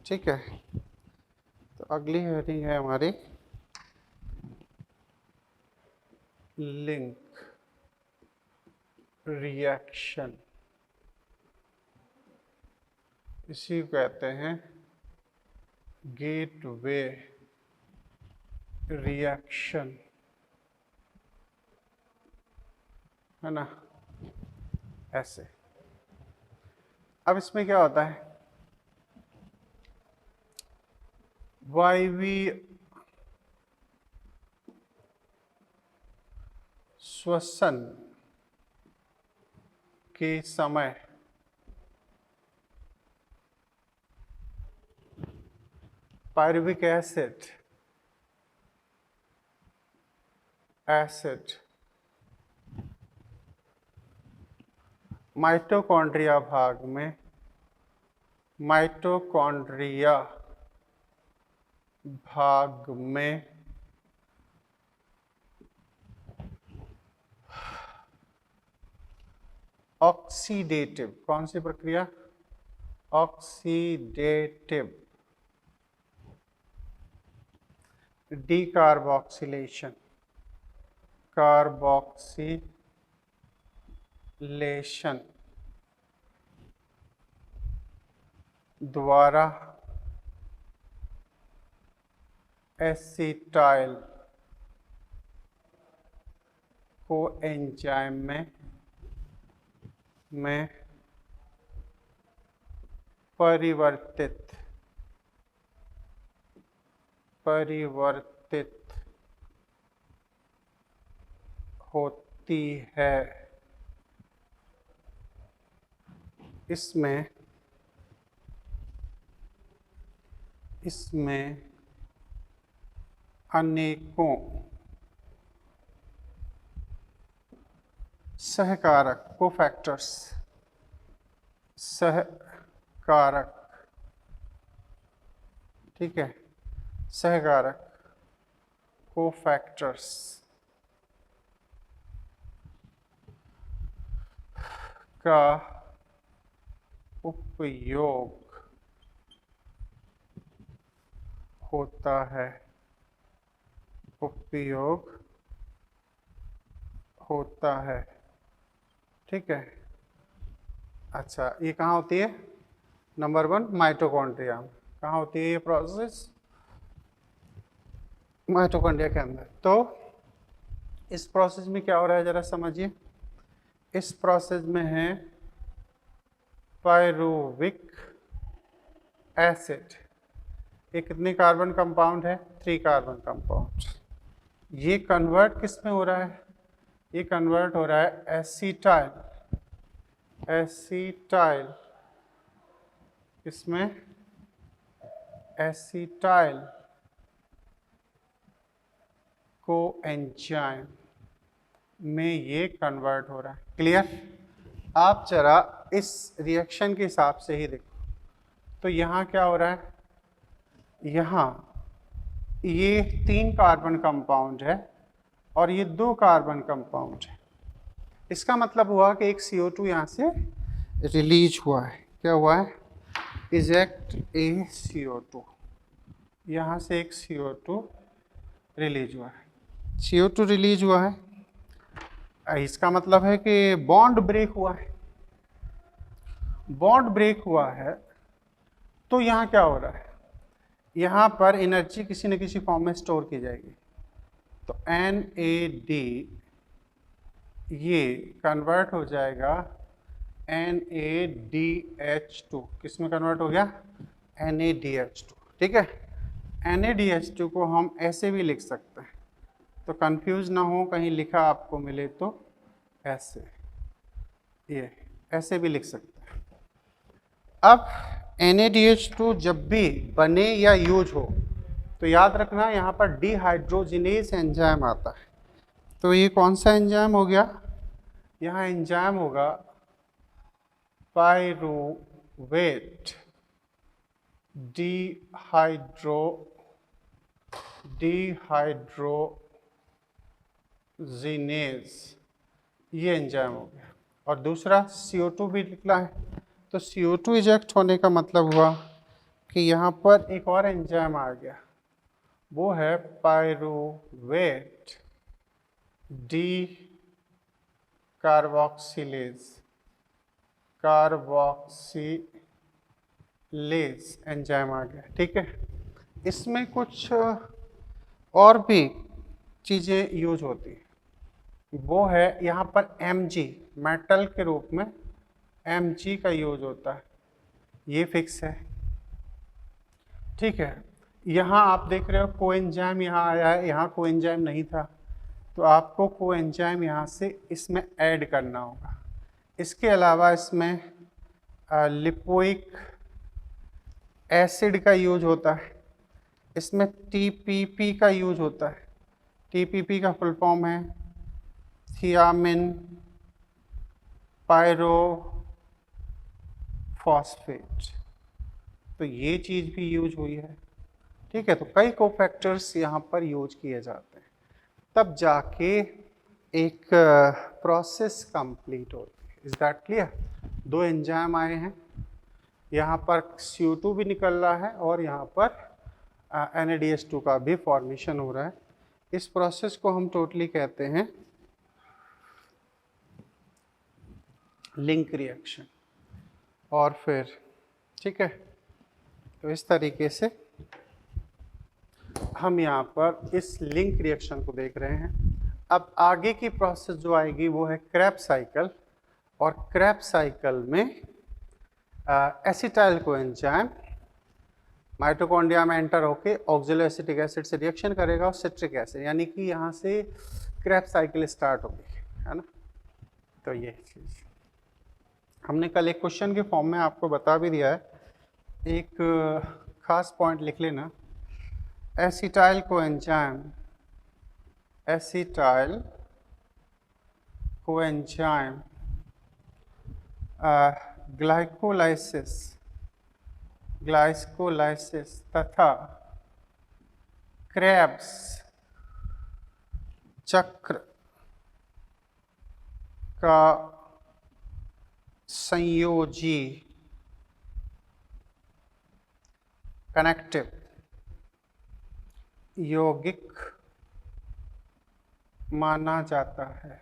[SPEAKER 1] ठीक है, तो अगली हेडिंग है हमारी लिंक रिएक्शन। इसी को कहते हैं गेटवे रिएक्शन, है ना? ऐसे। अब इसमें क्या होता है, वायवीय श्वसन के समय पायरुविक एसिड माइटोकॉन्ड्रिया भाग में, माइटोकॉन्ड्रिया भाग में ऑक्सीडेटिव, कौन सी प्रक्रिया? ऑक्सीडेटिव डीकार्बोक्सिलेशन, कार्बोक्सिलेशन द्वारा एसिटाइल को एंजाइम में परिवर्तित होती है। इसमें अनेकों सहकारक, कोफैक्टर्स, सहकारक, ठीक है, सहकारक कोफैक्टर्स का उपयोग होता है, उपयोग होता है। ठीक है, अच्छा ये कहाँ होती है? Number 1 mitochondria. कहाँ होती है ये प्रोसेस? माइटोकॉन्ड्रिया के अंदर। तो इस प्रोसेस में क्या हो रहा है जरा समझिए। इस प्रोसेस में है पायरुविक एसिड। ये कितने कार्बन कंपाउंड है? 3 कार्बन कंपाउंड। ये कन्वर्ट किस में हो रहा है? ये कन्वर्ट हो रहा है एसिटाइल, इसमें एसिटाइल को एंजाइम में ये कन्वर्ट हो रहा है। क्लियर? आप जरा इस रिएक्शन के हिसाब से ही देखो, तो यहाँ क्या हो रहा है, यहाँ ये 3 कार्बन कंपाउंड है और ये 2 कार्बन कंपाउंड है। इसका मतलब हुआ कि एक CO2 यहाँ से रिलीज हुआ है। क्या हुआ है, इजेक्ट ए CO2, यहाँ से एक CO2 रिलीज हुआ है। CO2 रिलीज हुआ है, इसका मतलब है कि बॉन्ड ब्रेक हुआ है। बॉन्ड ब्रेक हुआ है तो यहाँ क्या हो रहा है, यहाँ पर एनर्जी किसी न किसी फॉर्म में स्टोर की जाएगी। तो NAD ये कन्वर्ट हो जाएगा NADH2, किस में कन्वर्ट हो गया, NADH2। ठीक है, NADH2 को हम ऐसे भी लिख सकते हैं, तो कंफ्यूज ना हो, कहीं लिखा आपको मिले तो ऐसे, ये ऐसे भी लिख सकते हैं। अब NADH2 जब भी बने या यूज हो तो याद रखना यहाँ पर डिहाइड्रोजिनेज एंजाइम आता है। तो ये कौन सा एंजाइम हो गया, यहाँ एंजाइम होगा पायरुवेट डिहाइड्रोजिनेज, ये एंजाइम हो गया। और दूसरा CO2 भी निकला है, तो CO2 इजेक्ट होने का मतलब हुआ कि यहाँ पर एक और एंजाइम आ गया, वो है पायरुवेट डी कार्बोक्सिलेज एंजाइम आ गया। ठीक है, इसमें कुछ और भी चीज़ें यूज होती हैं, वो है यहाँ पर Mg, मेटल के रूप में Mg का यूज होता है, ये फिक्स है। ठीक है, यहाँ आप देख रहे हो कोएंजाइम यहाँ आया है, यहाँ कोएंजाइम नहीं था, तो आपको कोएंजाइम यहाँ से इसमें ऐड करना होगा। इसके अलावा इसमें लिपोइक एसिड का यूज होता है, इसमें TPP का यूज होता है। TPP का फुल फॉर्म है थियामिन पायरोफॉस्फेट, तो ये चीज़ भी यूज हुई है। ठीक है, तो कई कोफैक्टर्स यहाँ पर यूज किए जाते हैं, तब जाके एक प्रोसेस कंप्लीट होती है। Is that clear? 2 एंजाइम आए हैं, यहाँ पर CO2 भी निकल रहा है और यहाँ पर NADH2 का भी फॉर्मेशन हो रहा है। इस प्रोसेस को हम टोटली कहते हैं लिंक रिएक्शन। और फिर ठीक है, तो इस तरीके से हम यहाँ पर इस लिंक रिएक्शन को देख रहे हैं। अब आगे की प्रोसेस जो आएगी वो है क्रेब्स साइकिल, और क्रेब्स साइकिल में एसिटाइल कोएंजाइम माइटोकॉन्ड्रिया में एंटर होके ऑक्सिलो एसिटिक एसिड से रिएक्शन करेगा और सिट्रिक एसिड, यानी कि यहाँ से क्रेब्स साइकिल स्टार्ट होगी, है ना। तो ये चीज़ हमने कल एक क्वेश्चन के फॉर्म में आपको बता भी दिया है, एक खास पॉइंट लिख लेना, एसिटाइल कोएंजाइम ग्लाइकोलाइसिस तथा क्रेब्स चक्र का संयोजी कनेक्टिव यौगिक माना जाता है।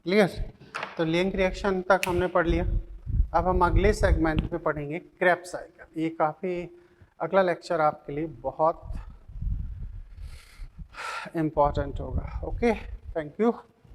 [SPEAKER 1] क्लियर? तो लिंक रिएक्शन तक हमने पढ़ लिया। अब हम अगले सेगमेंट में पढ़ेंगे क्रेब्स साइकिल। ये काफ़ी, अगला लेक्चर आपके लिए बहुत इम्पॉर्टेंट होगा। Okay, thank you.